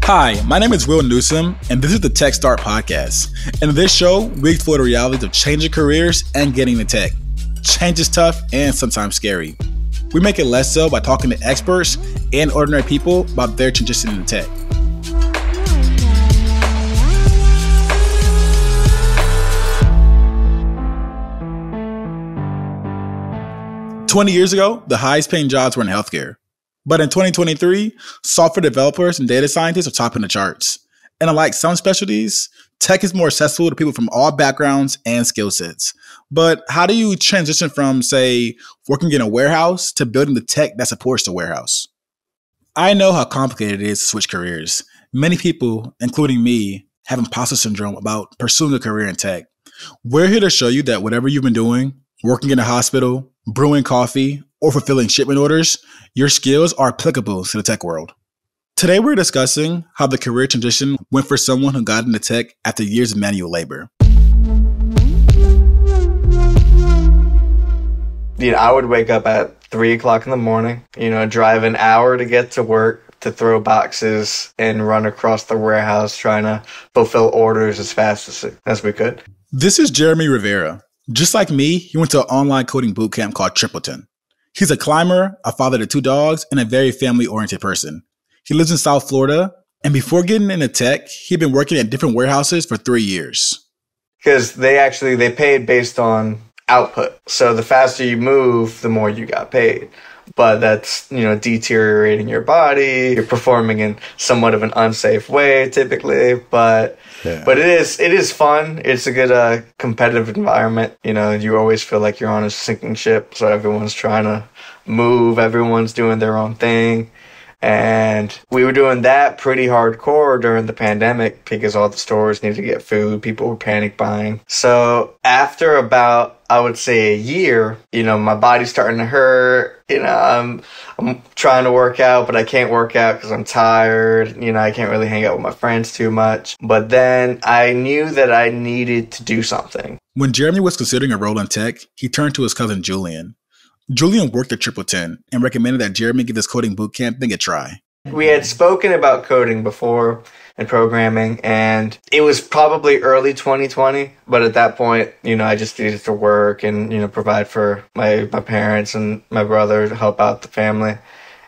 Hi, my name is Will Newsom, and this is the Tech Start Podcast. In this show, we explore the realities of changing careers and getting into tech. Change is tough and sometimes scary. We make it less so by talking to experts and ordinary people about their transition into tech. "20 years ago, the highest paying jobs were in healthcare. But in 2023, software developers and data scientists are topping the charts. And unlike some specialties, tech is more accessible to people from all backgrounds and skill sets. But how do you transition from, say, working in a warehouse to building the tech that supports the warehouse? I know how complicated it is to switch careers. Many people, including me, have imposter syndrome about pursuing a career in tech. We're here to show you that whatever you've been doing, working in a hospital, brewing coffee, or fulfilling shipment orders, your skills are applicable to the tech world. Today, we're discussing how the career transition went for someone who got into tech after years of manual labor. I would wake up at 3 o'clock in the morning, drive an hour to get to work, to throw boxes and run across the warehouse trying to fulfill orders as fast as we could. This is Jeremy Rivera. Just like me, he went to an online coding bootcamp called TripleTen. He's a climber, a father to 2 dogs, and a very family-oriented person. He lives in South Florida, and before getting into tech, he'd been working at different warehouses for 3 years. Because they paid based on output. So the faster you move, the more you got paid. But that's, deteriorating your body. You're performing in somewhat of an unsafe way, typically. But it is fun. It's a good competitive environment. You always feel like you're on a sinking ship. So everyone's trying to move. Everyone's doing their own thing. And we were doing that pretty hardcore during the pandemic because all the stores needed to get food. People were panic buying. So after about, I would say, a year, my body's starting to hurt. I'm trying to work out, but I can't work out because I'm tired. I can't really hang out with my friends too much. But then I knew that I needed to do something. When Jeremy was considering a role in tech, he turned to his cousin Julian. Julian worked at TripleTen and recommended that Jeremy give his coding bootcamp thing a try. We had spoken about coding before and programming, and it was probably early 2020. But at that point, I just needed to work and, provide for my parents and my brother to help out the family.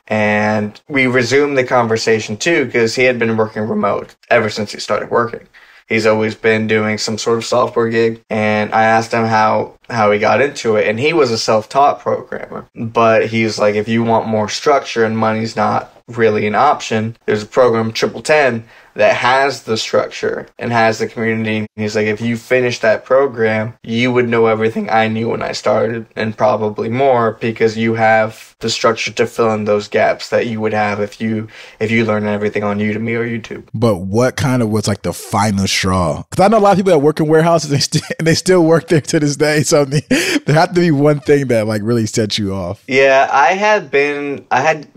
And we resumed the conversation too, because he had been working remote ever since he started working. He's always been doing some sort of software gig, and I asked him how he got into it, and he was a self-taught programmer. But he's like, if you want more structure and money's not really an option, there's a program, TripleTen, that has the structure and has the community. He's like, if you finish that program, you would know everything I knew when I started, and probably more, because you have the structure to fill in those gaps that you would have if you learn everything on Udemy or YouTube. But what kind of was like the final straw? Because I know a lot of people that work in warehouses and they still work there to this day. So there had to be one thing that like really set you off. Yeah, I had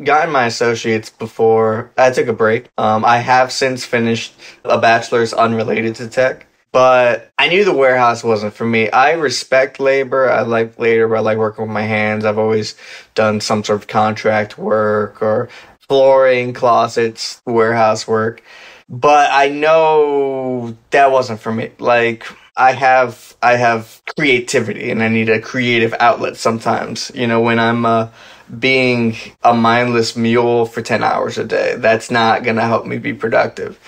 gotten my associates before I took a break. I have since finished a bachelor's unrelated to tech, but I knew the warehouse wasn't for me. I respect labor. I like labor. I like working with my hands. I've always done some sort of contract work or flooring, closets, warehouse work. But I know that wasn't for me. Like, I have creativity and I need a creative outlet sometimes. When I'm being a mindless mule for 10 hours a day, that's not going to help me be productive.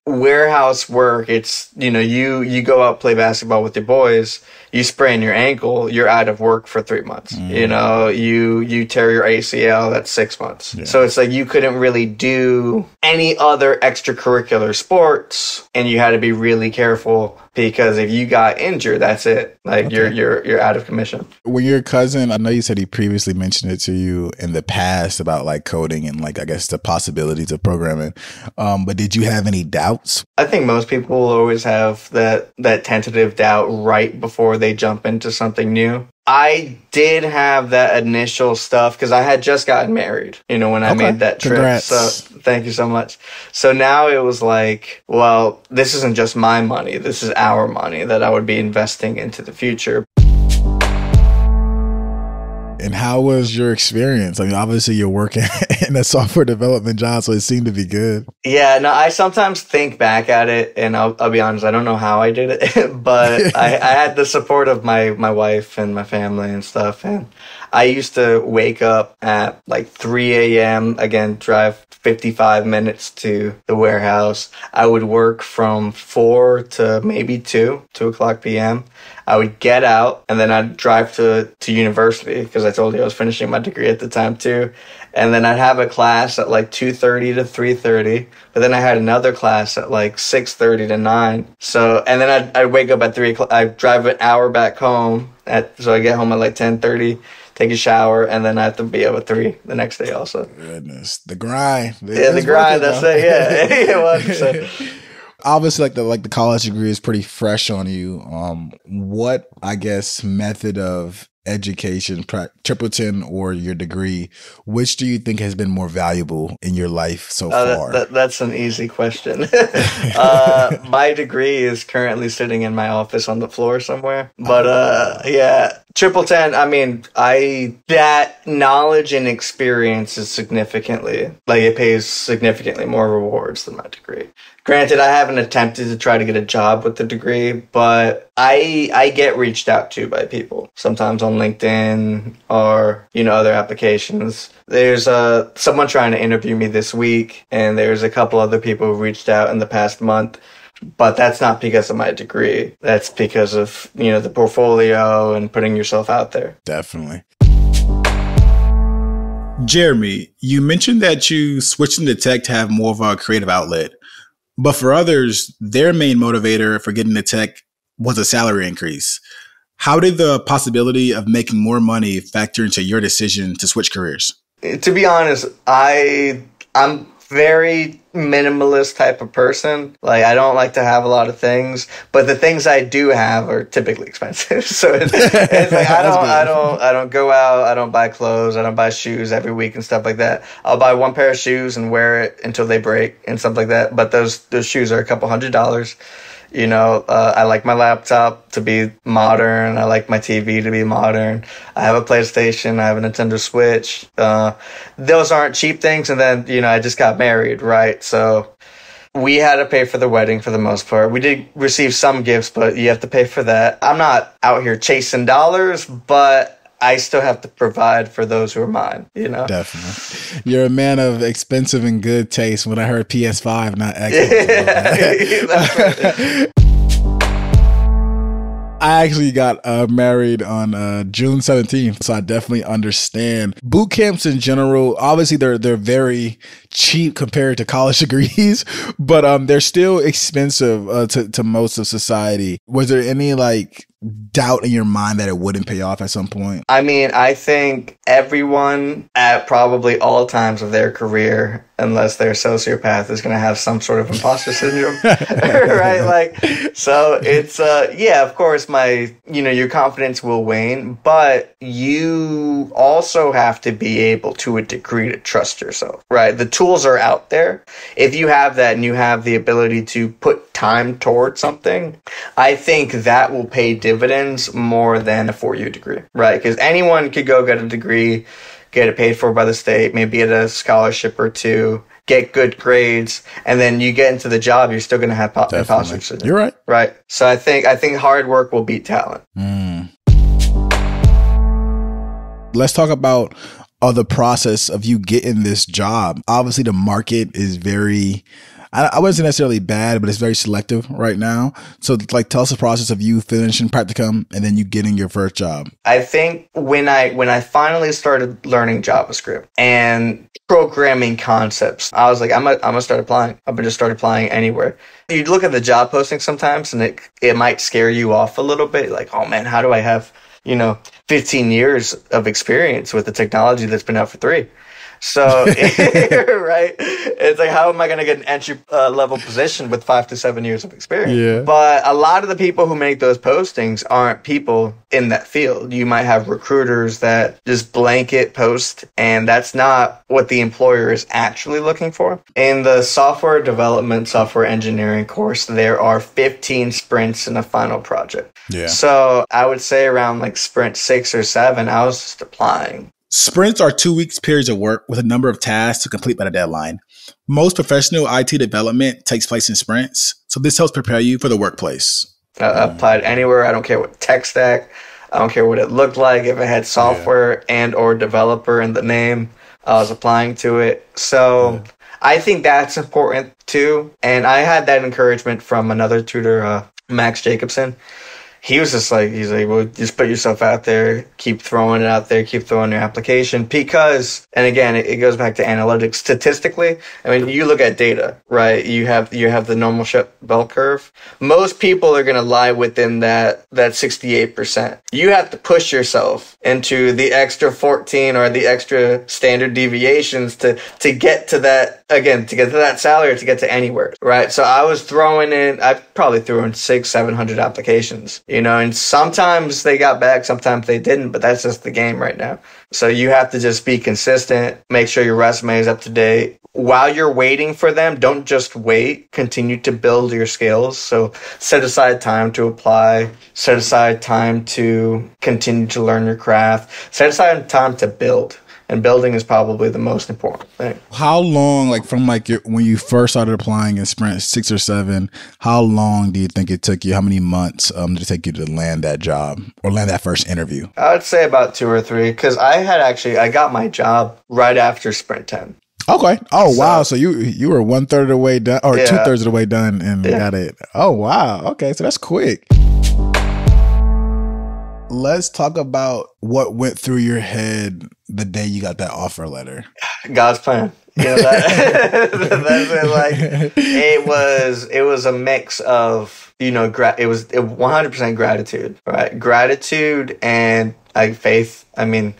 Warehouse work, it's, you go out, play basketball with your boys, you sprain your ankle, you're out of work for 3 months. You tear your ACL, that's 6 months. Yeah. So it's like you couldn't really do any other extracurricular sports, and you had to be really careful because if you got injured, that's it. Like, okay, you're out of commission. When your cousin, I know you said he previously mentioned it to you in the past about like coding and like, I guess, the possibilities of programming. But did you have any doubts? I think most people will always have that tentative doubt right before they jump into something new. I did have that initial stuff because I had just gotten married, when I made that trip. Congrats. So thank you so much. So now it was like, well, this isn't just my money. This is our money that I would be investing into the future. And how was your experience? I mean, obviously you're working in a software development job, so it seemed to be good. Yeah, no, I sometimes think back at it, and I'll be honest, I don't know how I did it, but I had the support of my wife and my family and stuff, and I used to wake up at like 3 a.m., again, drive 55 minutes to the warehouse. I would work from 4 to maybe 2 o'clock p.m. I would get out, and then I'd drive to university, because I told you I was finishing my degree at the time too. And then I'd have a class at like 2:30 to 3:30, but then I had another class at like 6:30 to 9. So, and then I'd wake up at 3 o'clock. I'd drive an hour back home, so I get home at like 10:30, take a shower, and then I have to be up at 3 the next day also. Goodness. The grind. Yeah, the grind, that's it, yeah. 100%. Obviously, like the college degree is pretty fresh on you. What, I guess, method of education, TripleTen or your degree, which do you think has been more valuable in your life so far? That's an easy question. My degree is currently sitting in my office on the floor somewhere. But yeah, TripleTen, I mean, that knowledge and experience is it pays significantly more rewards than my degree. Granted, I haven't attempted to try to get a job with the degree, but I get reached out to by people, sometimes on LinkedIn or, other applications. There's someone trying to interview me this week, and there's a couple other people who reached out in the past month. But that's not because of my degree. That's because of, the portfolio and putting yourself out there. Definitely. Jeremy, you mentioned that you switched into tech to have more of a creative outlet. But for others, their main motivator for getting into tech was a salary increase. How did the possibility of making more money factor into your decision to switch careers? To be honest, I'm very minimalist type of person. Like, I don't like to have a lot of things, but the things I do have are typically expensive. So it's like I don't go out, I don't buy clothes, I don't buy shoes every week and stuff like that. I'll buy one pair of shoes and wear it until they break and stuff like that. But those shoes are a couple $100s. I like my laptop to be modern. I like my TV to be modern. I have a PlayStation. I have a Nintendo Switch. Those aren't cheap things. And then, I just got married, right? So we had to pay for the wedding for the most part. We did receive some gifts, but you have to pay for that. I'm not out here chasing dollars, but I still have to provide for those who are mine, Definitely. You're a man of expensive and good taste. When I heard PS5, not Xbox. Yeah, I actually got married on June 17th, so I definitely understand. Boot camps in general, obviously they're very cheap compared to college degrees, but they're still expensive to most of society. Was there any doubt in your mind that it wouldn't pay off at some point? I mean, I think everyone at probably all times of their career, unless they're a sociopath, is going to have some sort of imposter syndrome, right? So it's, of course, your confidence will wane, but you also have to be able to a degree to trust yourself, right? The tools are out there. If you have that and you have the ability to put time towards something, I think that will pay dividends more than a 4-year degree, right? Because anyone could go get a degree, get it paid for by the state, maybe get a scholarship or two, get good grades, and then you get into the job, you're still going to have imposter syndrome. You're right. Right. So I think hard work will beat talent. Let's talk about the process of you getting this job. Obviously, the market is very, I wouldn't say necessarily bad, but it's very selective right now. So tell us the process of you finishing practicum and then you getting your first job. I think when I finally started learning JavaScript and programming concepts, I was like, I'm gonna start applying. I'm gonna just start applying anywhere. You look at the job posting sometimes and it might scare you off a little bit. Like, oh man, how do I have 15 years of experience with the technology that's been out for 3? So, right? It's like, how am I going to get an entry level position with 5 to 7 years of experience? Yeah. But a lot of the people who make those postings aren't people in that field. You might have recruiters that just blanket post, and that's not what the employer is actually looking for. In the software development, software engineering course, there are 15 sprints in a final project. Yeah. So I would say around like sprint 6 or 7, I was just applying. Sprints are 2 weeks periods of work with a number of tasks to complete by the deadline. Most professional IT development takes place in sprints, so this helps prepare you for the workplace. I applied anywhere. I don't care what tech stack. I don't care what it looked like. If it had software and or developer in the name, I was applying to it. So I think that's important too. And I had that encouragement from another tutor, Max Jacobson. He was just like, well, just put yourself out there, keep throwing it out there, keep throwing your application. Because, and again, it goes back to analytics. Statistically, I mean, you look at data, right? You have the normal bell curve. Most people are going to lie within that 68%. You have to push yourself into the extra 14 or the extra standard deviations to get to that, again, to get to that salary, or to get to anywhere, right? So I was I probably threw in 600-700 applications. And sometimes they got back, sometimes they didn't, but that's just the game right now. So you have to just be consistent, make sure your resume is up to date. While you're waiting for them, don't just wait, continue to build your skills. So set aside time to apply, set aside time to continue to learn your craft, set aside time to build. And building is probably the most important thing. How long, from when you first started applying in sprint 6 or 7, how long do you think it took you? How many months did it take you to land that job or land that first interview? I would say about 2 or 3, because I got my job right after sprint 10. Okay. Oh, wow. So you were 1/3 of the way done, or 2/3 of the way done, and got it. Oh, wow. Okay. So that's quick. Let's talk about what went through your head the day you got that offer letter. God's plan. That's it. It was a mix of, it was 100% gratitude, right? Gratitude and faith. I mean,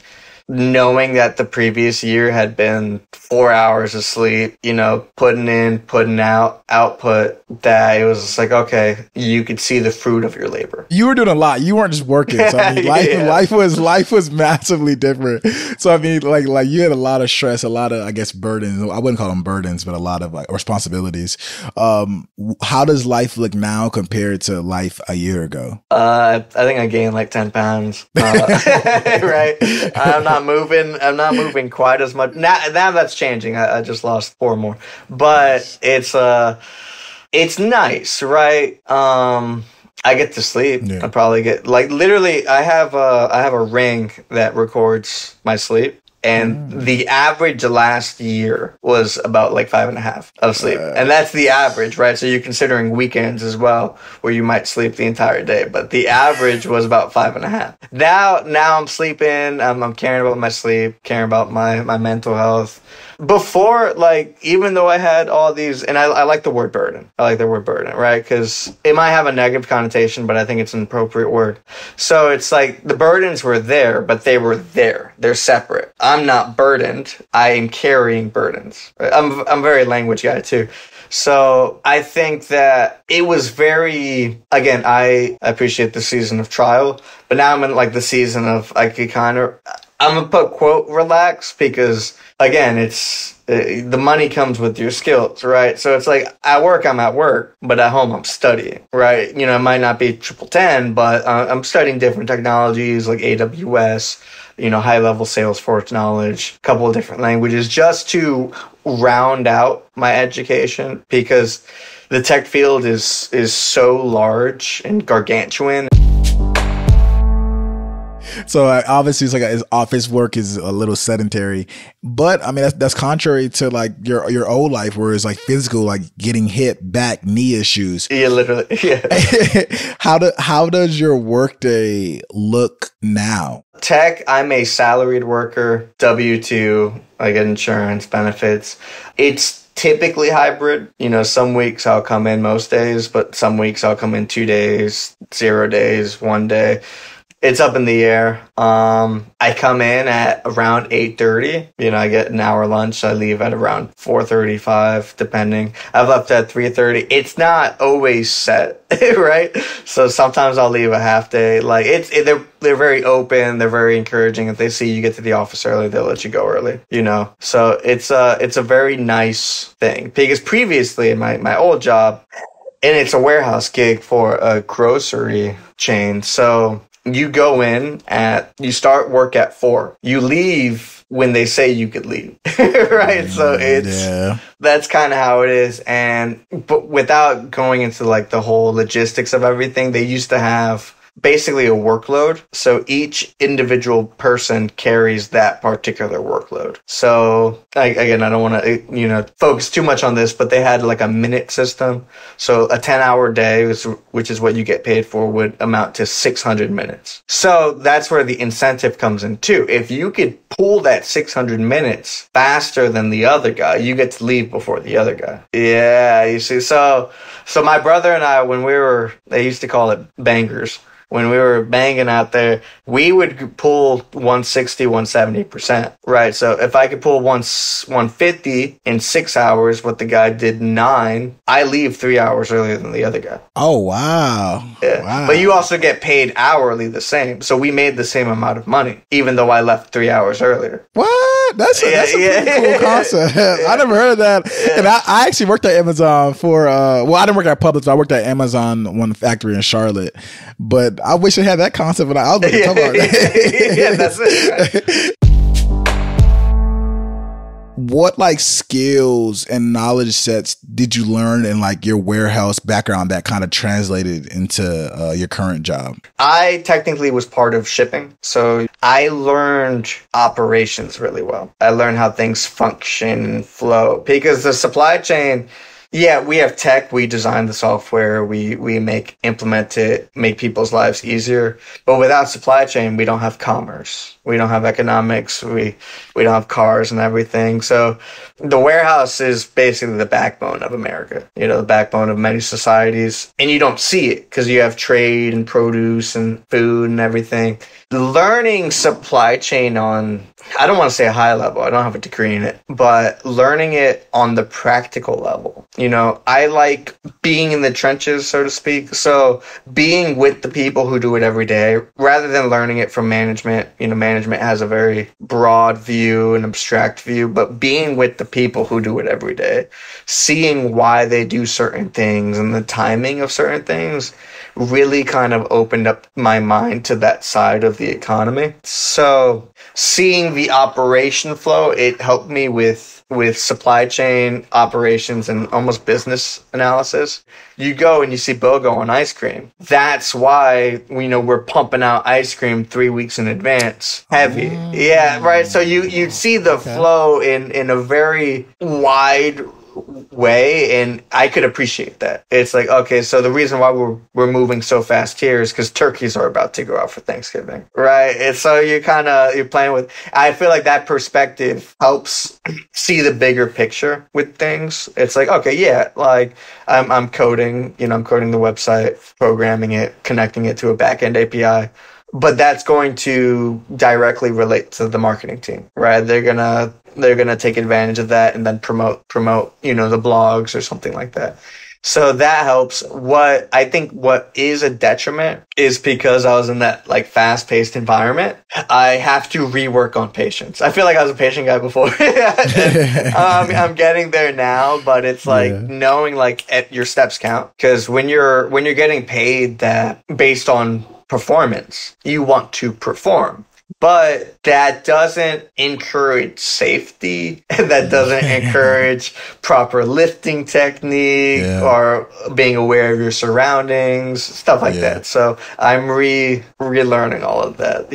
knowing that the previous year had been 4 hours of sleep, putting in, putting out, output, that it was just like, okay, you could see the fruit of your labor. You were doing a lot. You weren't just working. So I mean, life was massively different. So I mean, like you had a lot of stress, a lot of, I guess, burdens. I wouldn't call them burdens, but a lot of responsibilities. How does life look now compared to life a year ago? I think I gained like 10 pounds. Right? I'm not moving quite as much. Now that's changing. I just lost 4 more. But it's nice, right? I get to sleep. Yeah. I probably get literally I have a ring that records my sleep. And the average last year was about 5.5 of sleep. And that's the average, right? So you're considering weekends as well, where you might sleep the entire day. But the average was about 5.5. Now I'm sleeping. I'm caring about my sleep, caring about my mental health. Before, even though I had all these, and I like the word burden. I like the word burden, right? Because it might have a negative connotation, but I think it's an appropriate word. So it's the burdens were there, but they were there. They're separate. I'm not burdened. I am carrying burdens. Right? I'm a very language guy too. So I think that it was very, again, I appreciate the season of trial, but now I'm in the season of I'm going to put quote relax, because again, it's the money comes with your skills, right? So it's at work, I'm at work, but at home, I'm studying, right? It might not be TripleTen, but I'm studying different technologies like AWS, high level Salesforce knowledge, a couple of different languages, just to round out my education, because the tech field is so large and gargantuan. So obviously it's his office work is a little sedentary, but I mean that's contrary to your old life, where it's physical, getting hit, back, knee issues. Yeah, literally. Yeah. How does your workday look now? Tech, I'm a salaried worker, W-2. I get insurance, benefits. It's typically hybrid. Some weeks I'll come in most days, but some weeks I'll come in 2 days, 0 days, 1 day. It's up in the air. I come in at around 8:30. I get an hour lunch. I leave at around 4:35, depending. I've left at 3:30. It's not always set, right? So sometimes I'll leave a half day. Like they're very open. They're very encouraging. If they see you get to the office early, they'll let you go early. So it's a very nice thing, because previously in my old job, and it's a warehouse gig for a grocery chain. So you go in you start work at 4. You leave when they say you could leave, right? So that's kind of how it is. But without going into like the whole logistics of everything, they used to have basically a workload. So each individual person carries that particular workload. So again, I don't want to, focus too much on this, but they had like a minute system. So a 10-hour day, which is what you get paid for, would amount to 600 minutes. So that's where the incentive comes in too. If you could pull that 600 minutes faster than the other guy, you get to leave before the other guy. Yeah, you see. So my brother and I, they used to call it bangers. When we were banging out there, we would pull 160, 170%, right? So if I could pull 150 in 6 hours, what the guy did 9, I leave 3 hours earlier than the other guy. Oh, wow. Yeah. Wow. But you also get paid hourly the same. So we made the same amount of money, even though I left 3 hours earlier. What? That's a pretty cool concept. I never heard of that. Yeah. And I actually worked at Amazon for, I didn't work at Publix, I worked at Amazon, one factory in Charlotte. But I wish I had that concept when I was talking about that. Yeah, that's it. Right? What like skills and knowledge sets did you learn in like your warehouse background that kind of translated into your current job? I technically was part of shipping. So I learned operations really well. I learned how things function and flow, because the supply chain, yeah, we have tech. We design the software. We implement it, make people's lives easier. But without supply chain, we don't have commerce. We don't have economics. We don't have cars and everything. So the warehouse is basically the backbone of America, the backbone of many societies. And you don't see it because you have trade and produce and food and everything. Learning supply chain on, I don't want to say a high level, I don't have a degree in it, but learning it on the practical level. I like being in the trenches, so to speak. So being with the people who do it every day, rather than learning it from management. Management has a very broad view, an abstract view, but being with the people who do it every day, seeing why they do certain things and the timing of certain things, really kind of opened up my mind to that side of the economy. So seeing the operation flow, it helped me with supply chain operations and almost business analysis. You go and you see BOGO on ice cream. That's why we're pumping out ice cream 3 weeks in advance. Heavy. Yeah, right. So you see the flow in a very wide way, and I could appreciate that. It's like, okay, so the reason why we're moving so fast here is because turkeys are about to go out for Thanksgiving, right? And so you're playing with, I feel like that perspective helps see the bigger picture with things. It's like, okay, yeah, like I'm coding, I'm coding the website, programming it, connecting it to a backend API. But that's going to directly relate to the marketing team, right? They're gonna take advantage of that and then promote, the blogs or something like that. So that helps. What is a detriment is because I was in that like fast-paced environment, I have to rework on patience. I feel like I was a patient guy before. I'm getting there now, but it's like knowing like your steps count. Because when you're getting paid that based on performance, you want to perform. But that doesn't encourage safety. That doesn't encourage proper lifting technique or being aware of your surroundings, stuff like that. So I'm relearning all of that,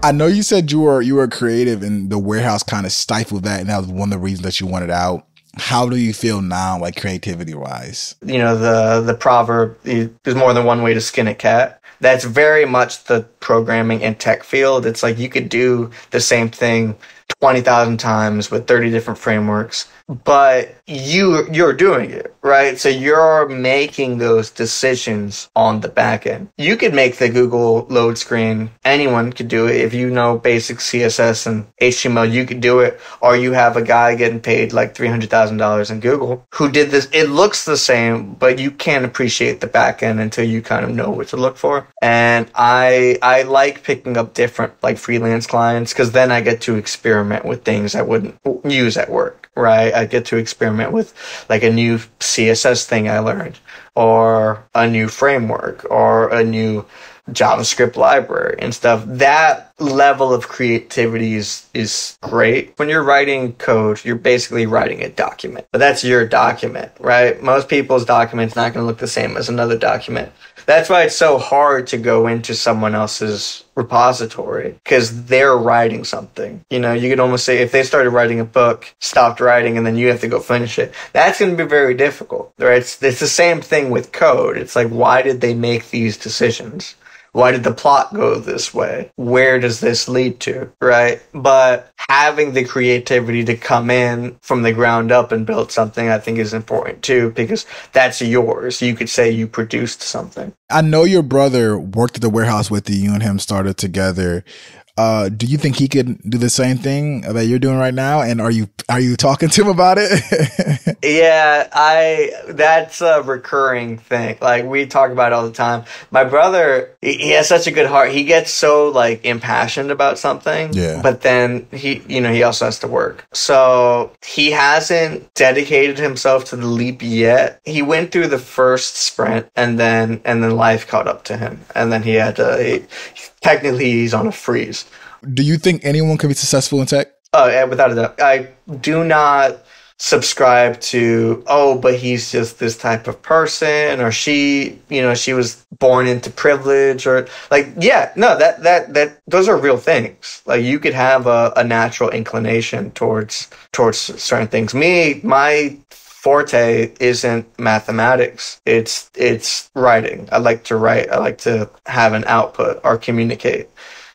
I know you said you were creative and the warehouse kind of stifled that, and that was one of the reasons that you wanted out. How do you feel now, like creativity wise? The proverb, there's more than one way to skin a cat. That's very much the programming and tech field. It's like you could do the same thing 20,000 times with 30 different frameworks, but you're doing it, right? So you're making those decisions on the back end. You could make the Google load screen. Anyone could do it. If you know basic CSS and HTML, you could do it. Or you have a guy getting paid like $300,000 in Google who did this. It looks the same, but you can't appreciate the back end until you kind of know what to look for. And I like picking up different like freelance clients, because then I get to experiment with things I wouldn't use at work, right? I get to experiment with like a new CSS thing I learned, or a new framework, or a new JavaScript library and stuff. That level of creativity is great. When you're writing code, you're basically writing a document, but that's your document, right? Most people's document's not going to look the same as another document. That's why it's so hard to go into someone else's repository, because they're writing something. You know, you could almost say if they started writing a book, stopped writing, and then you have to go finish it, that's going to be very difficult, right? It's the same thing with code. It's like, why did they make these decisions? Why did the plot go this way? Where does this lead to, right? But having the creativity to come in from the ground up and build something, I think is important too, because that's yours. You could say you produced something. I know your brother worked at the warehouse with you. You and him started together. Do you think he could do the same thing that you're doing right now? And are you talking to him about it? Yeah, that's a recurring thing. Like, we talk about it all the time. My brother, he has such a good heart. He gets so like impassioned about something. Yeah. But then he also has to work. So he hasn't dedicated himself to the leap yet. He went through the first sprint, and then life caught up to him. And then he had to, technically he's on a freeze. Do you think anyone can be successful in tech? Oh, yeah, without a doubt. I do not subscribe to, but he's just this type of person, or she was born into privilege, or like, yeah, no, that those are real things. Like, you could have a natural inclination towards certain things. My forte isn't mathematics. It's writing. I like to write. I like to have an output or communicate.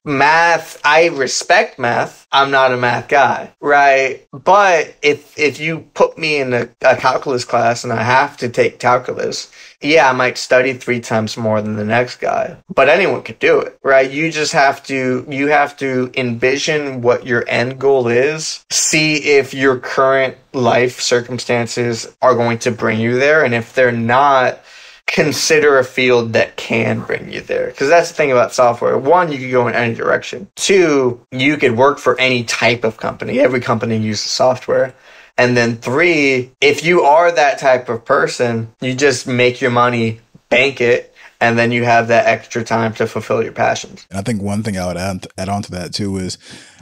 Math, I respect math. I'm not a math guy, right? But if you put me in a calculus class and I have to take calculus, yeah, I might study 3 times more than the next guy. But anyone could do it, right? You have to envision what your end goal is, see if your current life circumstances are going to bring you there, and if they're not, consider a field that can bring you there. Because that's the thing about software. 1, you could go in any direction. 2, you could work for any type of company. Every company uses software. And then 3, if you are that type of person, you just make your money, bank it, and then you have that extra time to fulfill your passions. And I think one thing I would add on to that too is,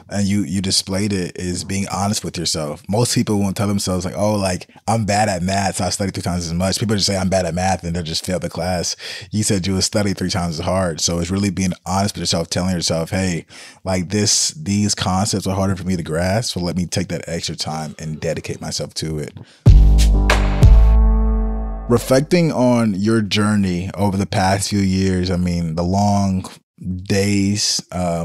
and you displayed it, is being honest with yourself. Most people won't tell themselves like, oh, like, I'm bad at math, so I study 3 times as much. People just say I'm bad at math and they'll just fail the class. You said you would study 3 times as hard. So it's really being honest with yourself, telling yourself, hey, like these concepts are harder for me to grasp, so let me take that extra time and dedicate myself to it. Reflecting on your journey over the past few years, I mean, the long days,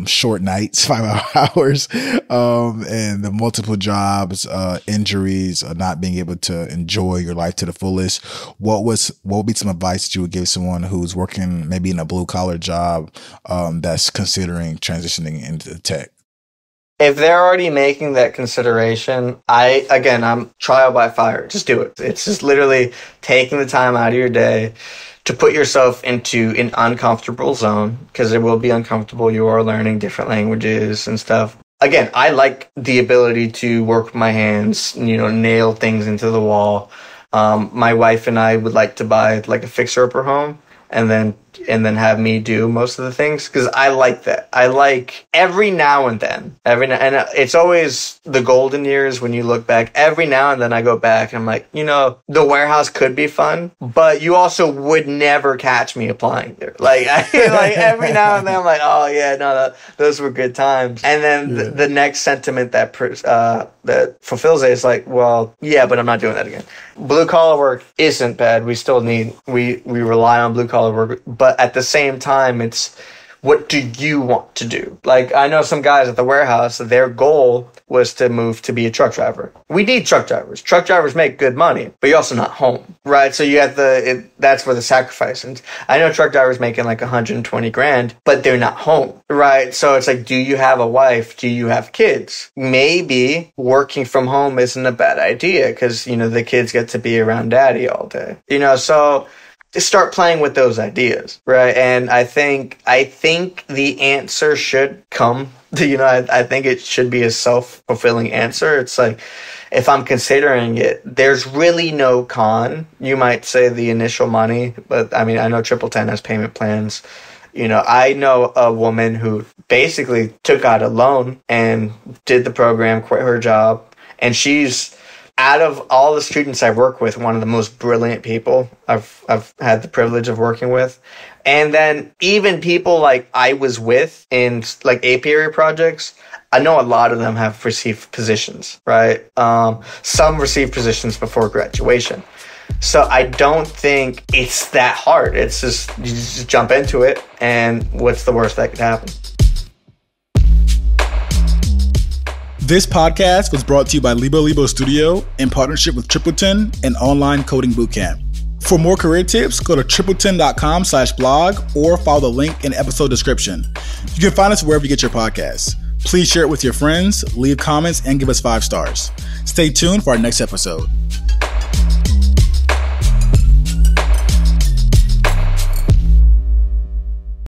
short nights, 5 hours, and the multiple jobs, injuries, not being able to enjoy your life to the fullest. What would be some advice that you would give someone who's working maybe in a blue collar job, that's considering transitioning into tech? If they're already making that consideration, I'm trial by fire. Just do it. It's just literally taking the time out of your day to put yourself into an uncomfortable zone, because it will be uncomfortable. You are learning different languages and stuff. Again, I like the ability to work with my hands, nail things into the wall. My wife and I would like to buy like a fixer-upper home and then have me do most of the things, because I like that. I like every now and then, and it's always the golden years when you look back. Every now and then I go back and I'm like, the warehouse could be fun, but you also would never catch me applying there. Like, like every now and then I'm like, oh yeah, no, those were good times. And then the next sentiment that fulfills it is like, well, yeah, but I'm not doing that again. Blue collar work isn't bad. We still we rely on blue collar work, but at the same time, what do you want to do? Like, I know some guys at the warehouse, their goal was to move to be a truck driver. We need truck drivers. Truck drivers make good money, but you're also not home, right? So you have that's where the sacrifice is. I know truck drivers making like 120 grand, but they're not home, right? So it's like, do you have a wife? Do you have kids? Maybe working from home isn't a bad idea because, the kids get to be around daddy all day, so start playing with those ideas, right? And I think the answer should come. I think it should be a self-fulfilling answer. It's like, if I'm considering it, there's really no con. You might say the initial money, but I mean, I know TripleTen has payment plans. I know a woman who basically took out a loan and did the program, quit her job, and she's, out of all the students I work with, one of the most brilliant people I've had the privilege of working with. And then even people like I was with in like apiary projects, I know a lot of them have received positions, right? Some received positions before graduation. So I don't think it's that hard. It's just, you just jump into it, and what's the worst that could happen? This podcast was brought to you by Libo Studio in partnership with TripleTen and Online Coding Bootcamp. For more career tips, go to TripleTen.com/blog or follow the link in the episode description. You can find us wherever you get your podcasts. Please share it with your friends, leave comments, and give us 5 stars. Stay tuned for our next episode.